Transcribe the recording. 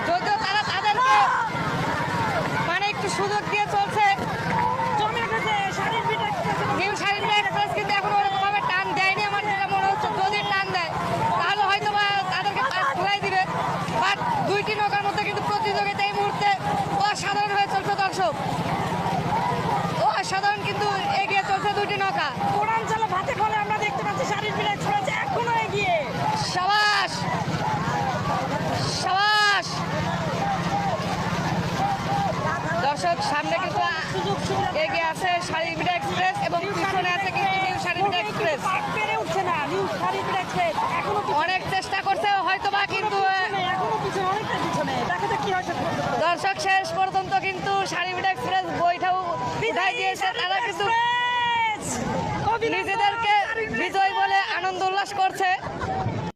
যদিও তারা তাদেরকে মানে একটু সুযোগ দিয়ে চলছে। নিউ শারীরিক এক্সপ্রেস কিন্তু এখন ওরকমভাবে টান দেয়নি, আমার যেটা মনে হচ্ছে। যদি টান দেয় তাহলে হয়তো বা তাদেরকে খোলাই দিবে। বাট দুইটি নৌকার মধ্যে কিন্তু প্রতিযোগিতা এই মুহূর্তে অসাধারণ হয়ে চলছে দর্শক, অসাধারণ কিন্তু এগিয়ে চলছে দুইটি নৌকা। পূর্বাঞ্চলে ভাতে ফলে আমরা দেখতে পাচ্ছি শারীরিক এক্সপ্রেস এখনো এগিয়ে। সাবাস সাবাস দর্শক, সামনে কিন্তু এগিয়ে আছে শারীরিক এক্সপ্রেস এবং পিছনে আছে কিন্তু নিউ শারীরিক এক্সপ্রেস। পেরে উঠছে না নিউ শারীরিক এক্সপ্রেস, এখনো অনেক চেষ্টা করছে হয়তো বা, কিন্তু এখনো পিছনে, অনেকটা পিছনে। দেখা যাক কি হয় শেষ পর্যন্ত। দর্শক শেষ পর্যন্ত কিন্তু শারীরিক এক্সপ্রেস বইটাও বিদায় দিয়েছে। তারা কিন্তু নিজেদেরকে বিজয় বলে আনন্দ উল্লাস করছে।